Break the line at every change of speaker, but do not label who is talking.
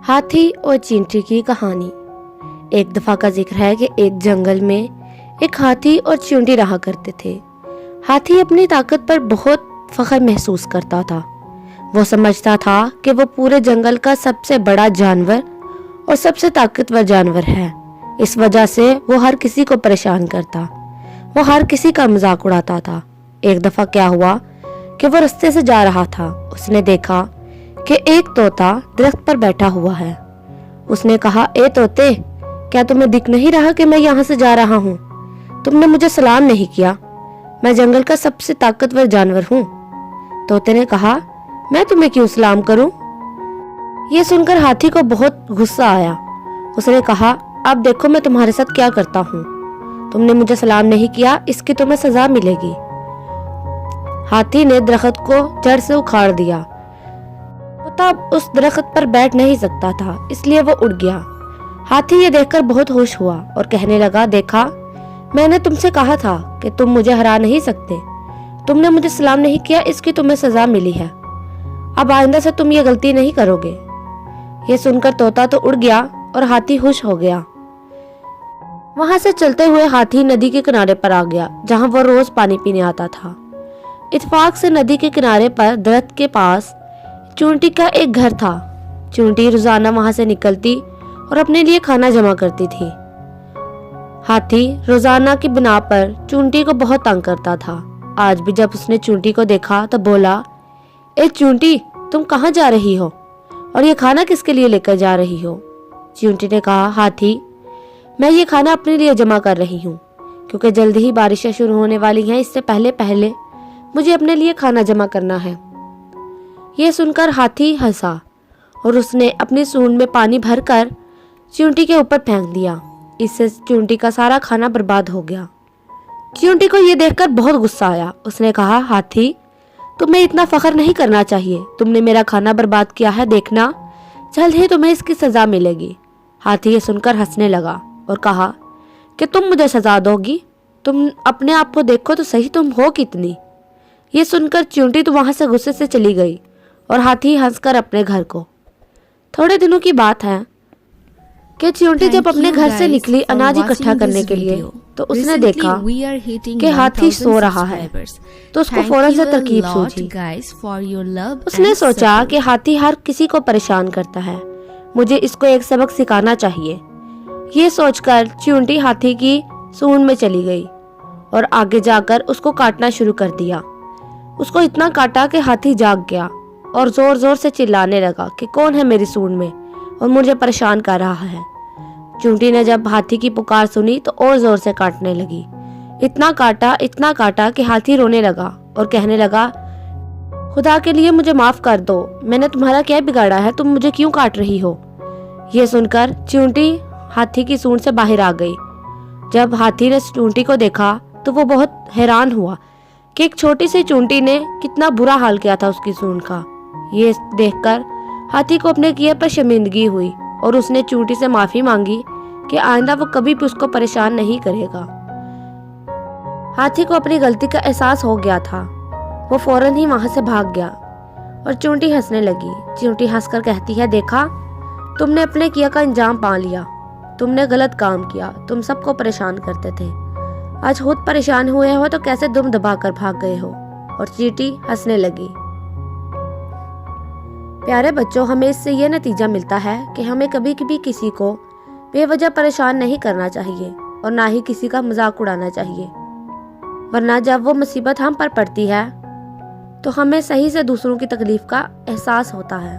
ہاتھی اور چینٹی کی کہانی۔ ایک دفعہ کا ذکر ہے کہ ایک جنگل میں ایک ہاتھی اور چینٹی رہا کرتے تھے۔ ہاتھی اپنی طاقت پر بہت فخر محسوس کرتا تھا۔ وہ سمجھتا تھا کہ وہ پورے جنگل کا سب سے بڑا جانور اور سب سے طاقتور جانور ہے۔ اس وجہ سے وہ ہر کسی کو پریشان کرتا، وہ ہر کسی کا مذاق اڑاتا تھا۔ ایک دفعہ کیا ہوا کہ وہ رستے سے جا رہا تھا۔ اس نے دیکھا کہ ایک طوطا درخت پر بیٹھا ہوا ہے۔ اس نے کہا، اے طوطے، کیا تمہیں دکھ نہیں رہا کہ میں یہاں سے جا رہا ہوں؟ تم نے مجھے سلام نہیں کیا۔ میں جنگل کا سب سے طاقتور جانور ہوں۔ طوطے نے کہا، میں تمہیں کیوں سلام کروں؟ یہ سن کر ہاتھی کو بہت غصہ آیا۔ اس نے کہا، اب دیکھو میں تمہارے ساتھ کیا کرتا ہوں۔ تم نے مجھے سلام نہیں کیا، اس کی تمہیں سزا ملے گی۔ ہاتھی نے درخت کو جڑ سے اکھاڑ دیا۔ طوطا اس درخت پر بیٹھ نہیں سکتا تھا، اس لیے وہ اڑ گیا۔ ہاتھی یہ دیکھ کر بہت خوش ہوا اور کہنے لگا، دیکھا، میں نے تم سے کہا تھا کہ تم مجھے ہرا نہیں سکتے۔ تم نے مجھے سلام نہیں کیا، اس کی تمہیں سزا ملی ہے۔ اب آئندہ سے تم یہ غلطی نہیں کرو گے۔ یہ سن کر طوطا تو اڑ گیا اور ہاتھی خوش ہو گیا۔ وہاں سے چلتے ہوئے ہاتھی ندی کے کنارے پر آ گیا، جہاں وہ روز پانی پینے آتا تھا۔ اتفاق سے ندی کے کنارے پر درخت کے پاس چونٹی کا ایک گھر تھا۔ چونٹی روزانہ وہاں سے نکلتی اور اپنے لیے کھانا جمع کرتی تھی۔ ہاتھی روزانہ کی بنا پر چونٹی کو بہت تنگ کرتا تھا۔ آج بھی جب اس نے چونٹی کو دیکھا تو بولا، اے چونٹی، تم کہاں جا رہی ہو اور یہ کھانا کس کے لیے لے کر جا رہی ہو؟ چونٹی نے کہا، ہاتھی، میں یہ کھانا اپنے لیے جمع کر رہی ہوں، کیونکہ جلد ہی بارشیں شروع ہونے والی ہیں، اس سے پہلے مجھے اپنے لیے کھانا جمع کرنا ہے۔ یہ سن کر ہاتھی ہنسا اور اس نے اپنی سونڈ میں پانی بھر کر چونٹی کے اوپر پھینک دیا۔ اس سے چونٹی کا سارا کھانا برباد ہو گیا۔ چونٹی کو یہ دیکھ کر بہت غصہ آیا۔ اس نے کہا، ہاتھی، تمہیں اتنا فخر نہیں کرنا چاہیے، تم نے میرا کھانا برباد کیا ہے، دیکھنا جلد ہی تمہیں اس کی سزا ملے گی۔ ہاتھی یہ سن کر ہنسنے لگا اور کہا کہ تم مجھے سزا دو گی؟ تم اپنے آپ کو دیکھو تو صحیح، تم ہو کتنی؟ یہ سن کر چونٹی تو وہاں سے غصے سے چلی گئی اور ہاتھی ہنس کر اپنے گھر کو۔ تھوڑے دنوں کی بات ہے کہ چونٹی جب اپنے گھر سے نکلی اناج اکٹھا کرنے کے لیے تو اس نے دیکھا کہ ہاتھی سو رہا ہے، تو اس کو فوراً سے ترکیب سوچی۔ اس نے سوچا کہ ہاتھی ہر کسی کو پریشان کرتا ہے، مجھے اس کو ایک سبق سکھانا چاہیے۔ یہ سوچ کر چونٹی ہاتھی کی سونڈ میں چلی گئی اور آگے جا کر اس کو کاٹنا شروع کر دیا۔ اس کو اتنا کاٹا کہ ہاتھی جاگ گیا اور زور زور سے چلانے لگا کہ کون ہے میری سونڈ میں اور مجھے پریشان کر رہا ہے۔ چونٹی نے جب ہاتھی کی پکار سنی تو اور زور سے کاٹنے لگی۔ اتنا کاٹا کہ ہاتھی رونے لگا اور کہنے لگا، خدا کے لیے مجھے معاف کر دو، میں نے تمہارا کیا بگاڑا ہے، تم مجھے کیوں کاٹ رہی ہو؟ یہ سن کر چونٹی ہاتھی کی سونڈ سے باہر آ گئی۔ جب ہاتھی نے چونٹی کو دیکھا تو وہ بہت حیران ہوا کہ ایک چھوٹی سی چونٹی نے کتنا برا حال کیا تھا اس کی سونڈ کا۔ یہ دیکھ کر ہاتھی کو اپنے کیے پر شرمندگی ہوئی اور اس نے چونٹی سے معافی مانگی کہ آئندہ وہ کبھی بھی اس کو پریشان نہیں کرے گا۔ ہاتھی کو اپنی غلطی کا احساس ہو گیا تھا، وہ فوراً ہی وہاں سے بھاگ گیا اور چونٹی ہنسنے لگی۔ چونٹی ہنس کر کہتی ہے، دیکھا، تم نے اپنے کیا کا انجام پا لیا، تم نے غلط کام کیا، تم سب کو پریشان کرتے تھے، آج خود پریشان ہوئے ہو تو کیسے دم دبا کر بھاگ گئے ہو؟ اور چونٹی ہنسنے لگی۔ پیارے بچوں، ہمیں اس سے یہ نتیجہ ملتا ہے کہ ہمیں کبھی بھی کسی کو بے وجہ پریشان نہیں کرنا چاہیے اور نہ ہی کسی کا مذاق اڑانا چاہیے، ورنہ جب وہ مصیبت ہم پر پڑتی ہے تو ہمیں صحیح سے دوسروں کی تکلیف کا احساس ہوتا ہے۔